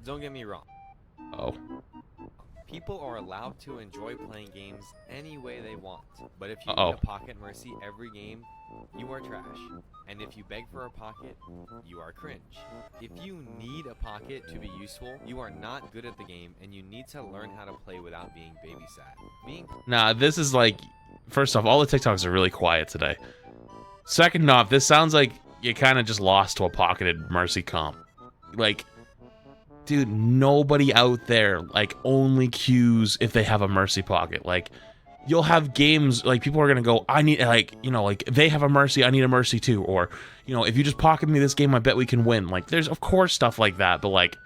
Don't get me wrong. Oh. People are allowed to enjoy playing games any way they want. But if you need a pocket mercy every game, you are trash. And if you beg for a pocket, you are cringe. If you need a pocket to be useful, you are not good at the game, and you need to learn how to play without being babysat. Nah, this is like, first off, all the TikToks are really quiet today. Second off, this sounds like you kind of just lost to a pocketed mercy comp. Like, dude, nobody out there, like, only queues if they have a mercy pocket. Like, you'll have games, like, people are gonna go, I need, like, you know, like, they have a mercy, I need a mercy too. Or, you know, if you just pocket me this game, I bet we can win. Like, there's, of course, stuff like that, but, like,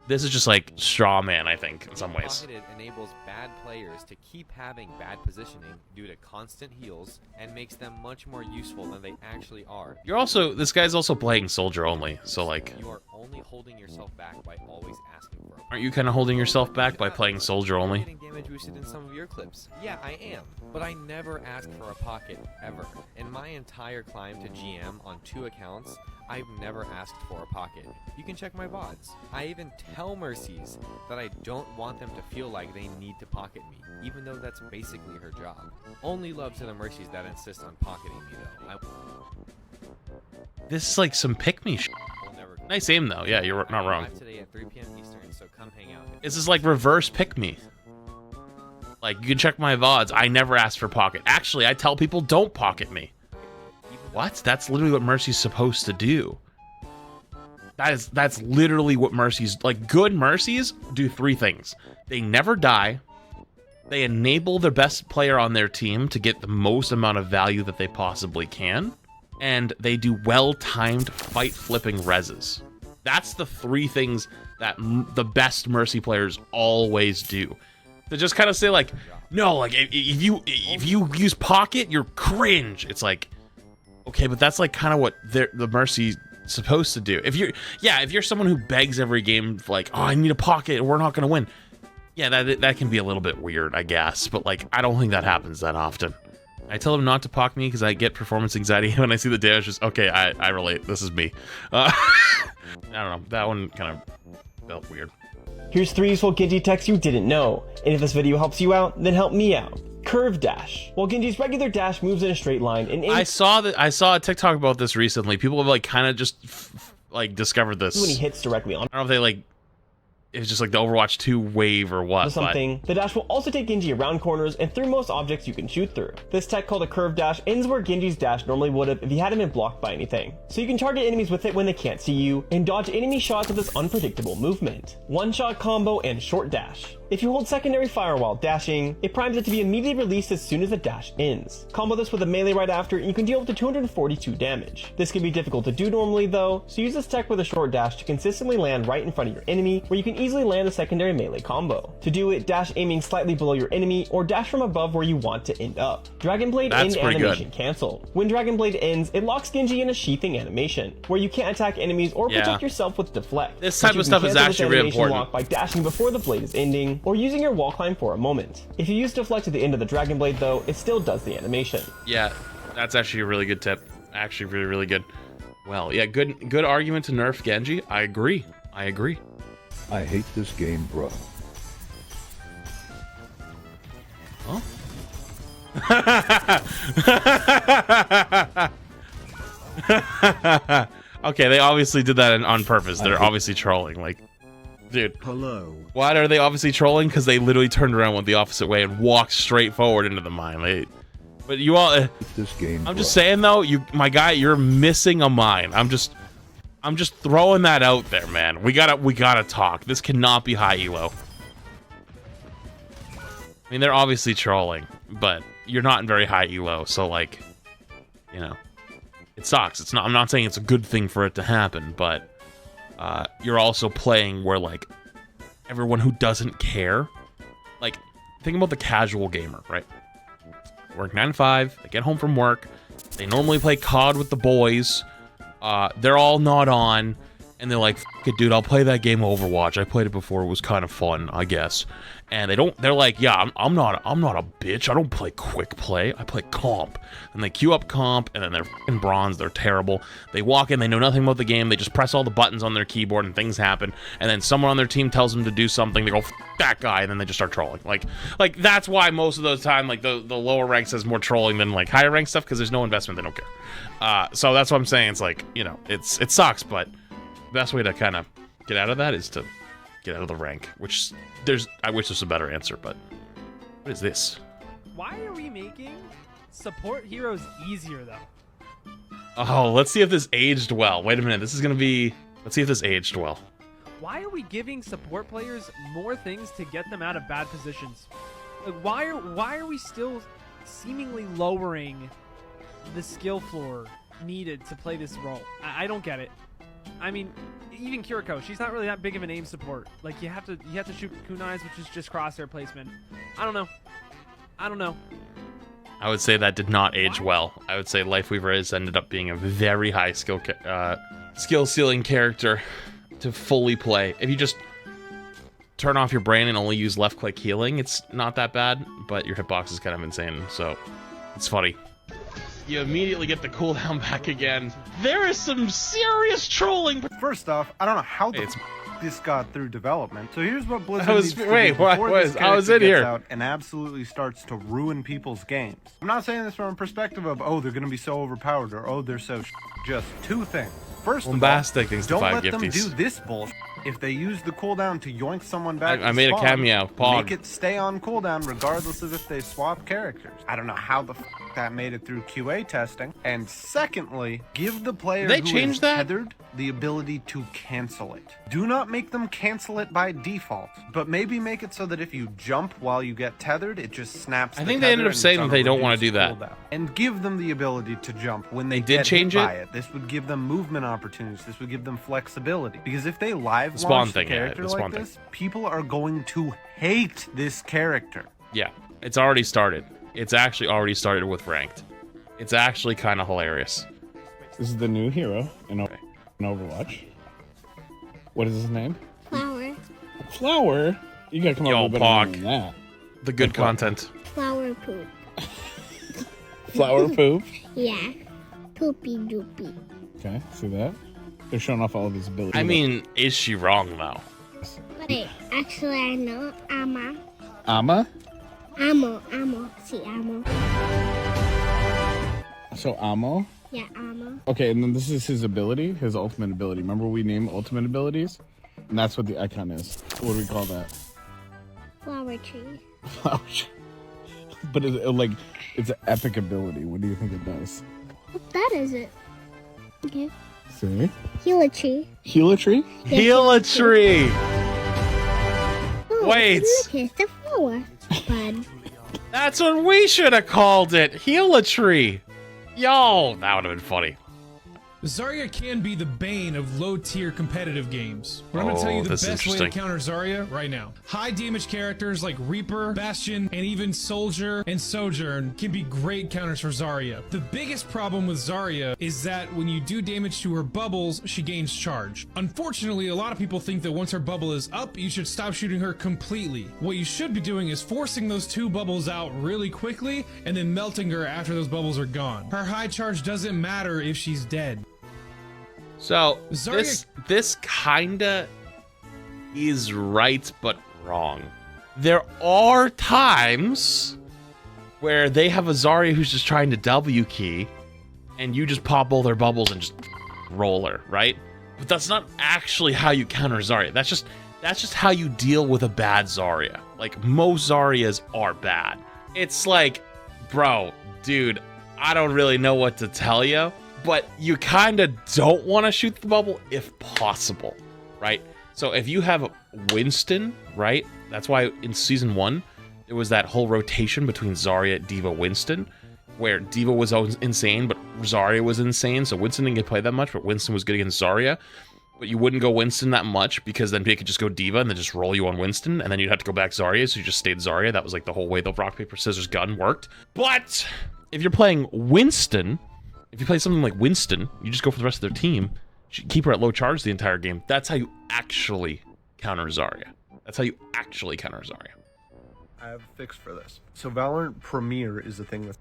this is just, like, straw man, I think, in some ways. Pocketed enables bad players to keep having bad positioning due to constant heals, and makes them much more useful than they actually are. You're also, this guy's also playing soldier only, so, like... You are only holding yourself back by always asking for it. Aren't you kind of holding yourself back by playing soldier only? Getting damage boosted in some of your clips. Yeah, I am. But I never ask for a pocket, ever. In my entire climb to GM on 2 accounts, I've never asked for a pocket. You can check my VODs. I even tell Mercies that I don't want them to feel like they need to pocket me, even though that's basically her job. Only love to the Mercies that insist on pocketing me, though. This is like some pick-me shit. Nice aim, though. Yeah, you're not wrong. Today at 3 p.m. Eastern, so come hang out. This is like reverse pick-me. Like, you can check my VODs. I never ask for pocket. Actually, I tell people don't pocket me. What? That's literally what Mercy's supposed to do. That's literally what Mercy's... Like, good Mercies do 3 things. They never die. They enable their best player on their team to get the most amount of value that they possibly can. And they do well-timed fight-flipping reses. That's the 3 things that the best Mercy players always do. To just kind of say, like, no, like, if you use pocket, you're cringe. It's like... Okay, but that's like kind of what the Mercy's supposed to do. If you're someone who begs every game, like, oh, I need a pocket, we're not gonna win. Yeah, that can be a little bit weird, I guess. But like, I don't think that happens that often. I tell them not to pocket me because I get performance anxiety when I see the damage. Just okay, I relate. This is me. I don't know. That one kind of felt weird. Here's 3 useful Genji techs you didn't know, and if this video helps you out, then help me out. Curve dash. While Genji's regular dash moves in a straight line, and I saw a TikTok about this recently. People have like kind of just like discovered this when he hits directly on. I don't know if they like it's just like the Overwatch 2 wave or what. The dash will also take Genji around corners and through most objects you can shoot through. This tech called a curve dash ends where Genji's dash normally would have if he hadn't been blocked by anything. So you can target enemies with it when they can't see you, and dodge enemy shots with this unpredictable movement. One-shot combo and short dash. If you hold secondary fire while dashing, it primes it to be immediately released as soon as the dash ends. Combo this with a melee right after and you can deal up to 242 damage. This can be difficult to do normally though, so use this tech with a short dash to consistently land right in front of your enemy, where you can easily land a secondary melee combo. To do it, dash aiming slightly below your enemy, or dash from above where you want to end up. Dragon Blade end animation cancelled. When Dragon Blade ends, it locks Genji in a sheathing animation, where you can't attack enemies or protect yourself with deflect. This type of stuff is actually really important. Lock by dashing before the blade is ending, or using your wall climb for a moment. If you use deflect at the end of the Dragon Blade though, it still does the animation. Yeah, that's actually a really good tip. Actually really, really good. Well, yeah, good argument to nerf Genji. I agree. I hate this game, bro. Huh? Okay, they obviously did that on purpose. They're obviously trolling. Like, dude. Hello. Why are they obviously trolling? Because they literally turned around, went the opposite way, and walked straight forward into the mine. But you all, this game, I'm just saying though, my guy, you're missing a mine. I'm just throwing that out there, man. We gotta talk. This cannot be high elo. I mean, they're obviously trolling, but you're not in very high elo, so like, you know, it sucks. I'm not saying it's a good thing for it to happen, but you're also playing where like everyone who doesn't care, like, think about the casual gamer, right? Work 9 to 5, they get home from work, they normally play COD with the boys, they're all not on, And they're like, "Fuck it, dude, I'll play that game Overwatch. I played it before. It was kind of fun, I guess." And they're like, "Yeah, I'm not a bitch. I don't play quick play. I play comp." And they queue up comp, and then they're fucking bronze. They're terrible. They walk in, they know nothing about the game. They just press all the buttons on their keyboard, and things happen. And then someone on their team tells them to do something. They go, "F that guy," and then they just start trolling. Like that's why most of those time, like the lower ranks has more trolling than like higher rank stuff, because there's no investment. They don't care. So that's what I'm saying. It's like, you know, it sucks, but the best way to kind of get out of that is to get out of the rank, which I wish there's a better answer, but what is this? Why are we making support heroes easier, though? Oh, let's see if this aged well. Wait a minute, this is gonna be, let's see if this aged well. Why are we giving support players more things to get them out of bad positions? Like, why are we still seemingly lowering the skill floor needed to play this role? I don't get it. I mean, even Kiriko, she's not really that big of an aim support. Like, you have to shoot kunais, which is just crosshair placement. I don't know. I would say that did not age well. I would say Lifeweaver has ended up being a very high skill ceiling character to fully play. If you just turn off your brain and only use left click healing, it's not that bad, but your hitbox is kind of insane, so it's funny. You immediately get the cooldown back again. There is some serious trolling. First off, I don't know how this got through development. So here's what Blizzard needs to do I was in here out and absolutely starts to ruin people's games. I'm not saying this from a perspective of, oh, they're going to be so overpowered, or oh, they're so just two things. First of all, don't let them do this bullshit. If they use the cooldown to yoink someone back, I made a cameo. Make it stay on cooldown regardless of if they swap characters. I don't know how the that made it through QA testing. And secondly, give the player who is tethered the ability to cancel it. Do not make them cancel it by default, but maybe make it so that if you jump while you get tethered, it just snaps. I think they ended up saying that they don't want to do that. Cooldown. And give them the ability to jump when they did change it. This would give them movement opportunities. This would give them flexibility. Because if they live launch the character like this, people are going to hate this character. Yeah, it's already started. It's actually already started with ranked. It's actually kind of hilarious. This is the new hero in Overwatch. What is his name? Flower. Flower? You gotta come up with a better name than that. The good content. Flower poop. Flower poop? Yeah. Poopy doopy. Okay, see that? They're showing off all of his abilities. I mean, is she wrong, though? Wait, actually I know. Amma. Amma? Ammo. See, ammo. So Ammo? Yeah, ammo. Okay, and then this is his ability, his ultimate ability. Remember we named ultimate abilities? And that's what the icon is. What do we call that? Flower tree. Flower tree. But it's an epic ability. What do you think it does? That is it. Okay. See? Heal a tree. Heal a tree? Yeah, Heal a tree! Oh, Wait. Look, it's the flower bud. That's what we should have called it! Heal a tree! Yo, that would have been funny. Zarya can be the bane of low-tier competitive games. But I'm going to tell you the best way to counter Zarya right now. High damage characters like Reaper, Bastion, and even Soldier and Sojourn can be great counters for Zarya. The biggest problem with Zarya is that when you do damage to her bubbles, she gains charge. Unfortunately, a lot of people think that once her bubble is up, you should stop shooting her completely. What you should be doing is forcing those two bubbles out really quickly and then melting her after those bubbles are gone. Her high charge doesn't matter if she's dead. So, this kinda is right, but wrong. There are times where they have a Zarya who's just trying to W key, and you just pop all their bubbles and just roll her, right? But that's not actually how you counter Zarya. That's just how you deal with a bad Zarya. Like, most Zaryas are bad. It's like, bro, dude, I don't really know what to tell you, but you kind of don't want to shoot the bubble if possible, right? So if you have Winston, right? That's why in Season 1, there was that whole rotation between Zarya, D.Va, Winston, where D.Va was insane, but Zarya was insane, so Winston didn't get played that much, but Winston was good against Zarya. But you wouldn't go Winston that much, because then they could just go D.Va and then just roll you on Winston, and then you'd have to go back Zarya, so you just stayed Zarya. That was like the whole way the rock, paper, scissors gun worked. But if you're playing Winston... If you play something like Winston, you just go for the rest of their team. keep her at low charge the entire game. That's how you actually counter Zarya. That's how you actually counter Zarya. I have a fix for this. So Valorant Premier is a thing that's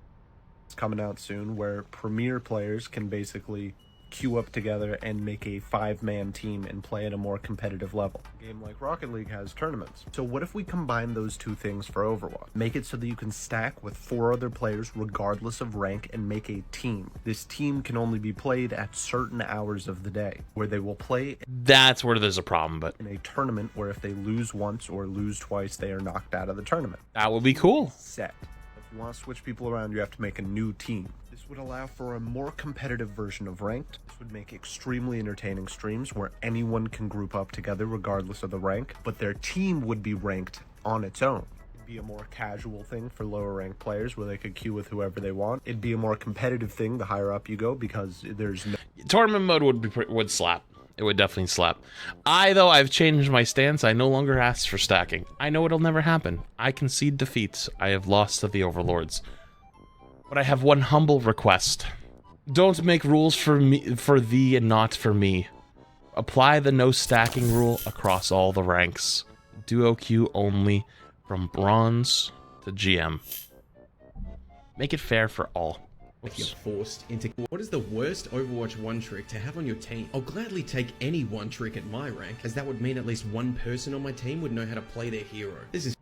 coming out soon, where Premier players can basically queue up together and make a 5-man team and play at a more competitive level. A game like Rocket League has tournaments. So what if we combine those two things for Overwatch? Make it so that you can stack with 4 other players regardless of rank and make a team. This team can only be played at certain hours of the day, where they will play. That's where there's a problem, but in a tournament where if they lose once or lose twice, they are knocked out of the tournament. That would be cool. Set. If you want to switch people around, you have to make a new team. This would allow for a more competitive version of Ranked. This would make extremely entertaining streams where anyone can group up together regardless of the rank, but their team would be ranked on its own. It'd be a more casual thing for lower ranked players where they could queue with whoever they want. It'd be a more competitive thing the higher up you go, because there's no... Tournament mode would slap. It would definitely slap. I've changed my stance. I no longer ask for stacking. I know it'll never happen. I concede defeats. I have lost to the overlords. But I have one humble request. Don't make rules for thee and not for me. Apply the no stacking rule across all the ranks. Duo queue only from bronze to GM. Make it fair for all. If you're forced into... What is the worst Overwatch 1 trick to have on your team? I'll gladly take any 1 trick at my rank, as that would mean at least one person on my team would know how to play their hero. This is...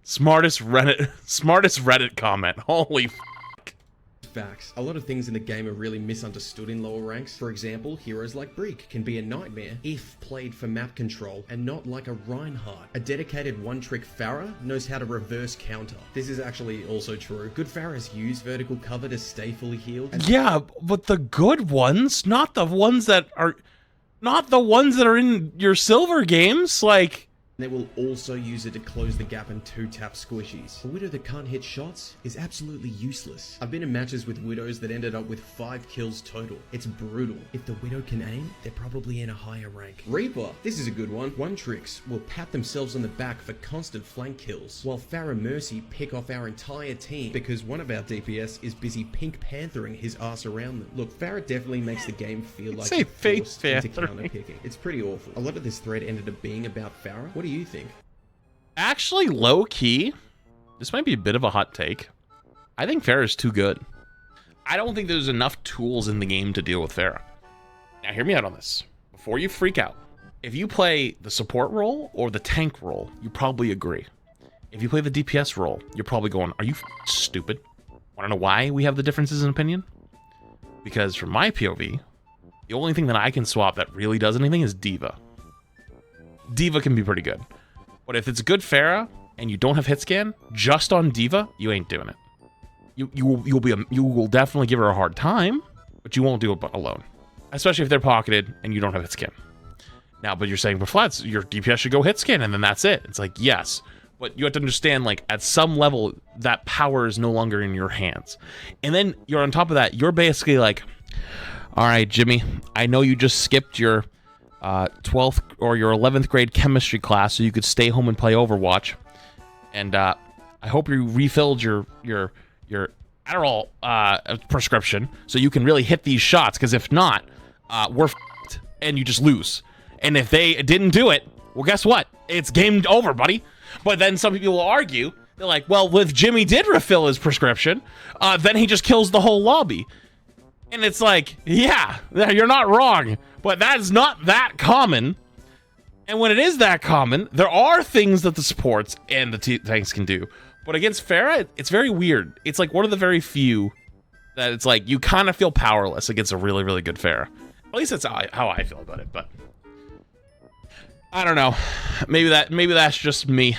Smartest Reddit comment. Holy facts. A lot of things in the game are really misunderstood in lower ranks. For example, heroes like Breek can be a nightmare if played for map control and not like a Reinhardt. A dedicated one-trick Pharah knows how to reverse counter. This is actually also true. Good Pharahs use vertical cover to stay fully healed. Yeah, but the good ones, not the ones that are in your silver games, like... They will also use it to close the gap and 2-tap squishies. A Widow that can't hit shots is absolutely useless. I've been in matches with Widows that ended up with 5 kills total. It's brutal. If the Widow can aim, they're probably in a higher rank. Reaper, this is a good one. One tricks will pat themselves on the back for constant flank kills, while Pharah Mercy pick off our entire team because one of our DPS is busy Pink Panthering his ass around them. Look, Pharah definitely makes the game feel like Say forced into counter picking. It's pretty awful. A lot of this thread ended up being about Pharah. What do you think? Actually, low-key, this might be a bit of a hot take. I think Pharah is too good. I don't think there's enough tools in the game to deal with Pharah. Now, hear me out on this. Before you freak out, if you play the support role or the tank role, you probably agree. If you play the DPS role, you're probably going, are you stupid? Want to know why we have the differences in opinion? Because from my POV, the only thing that I can swap that really does anything is D.Va. D.Va can be pretty good. But if it's good Pharah and you don't have hit scan, just on D.Va, you ain't doing it. You will definitely give her a hard time, but you won't do it alone. Especially if they're pocketed and you don't have hit scan. Now, but you're saying, but Flats, your DPS should go hit scan and then that's it. It's like, yes. But you have to understand, like, at some level, that power is no longer in your hands. And then you're on top of that, you're basically like, all right, Jimmy, I know you just skipped your 12th or your 11th grade chemistry class so you could stay home and play Overwatch. And I hope you refilled your Adderall prescription so you can really hit these shots, because if not, we're f***ed and you just lose. And if they didn't do it, well, guess what? It's game over, buddy. But then some people will argue, they're like, well, if Jimmy did refill his prescription, then he just kills the whole lobby. And it's like, yeah, you're not wrong, but that is not that common. And when it is that common, there are things that the supports and the tanks can do. But against Pharah, it's very weird. It's like one of the very few that it's like you kind of feel powerless against a really, really good Pharah. At least that's how I feel about it, but I don't know. Maybe that's just me.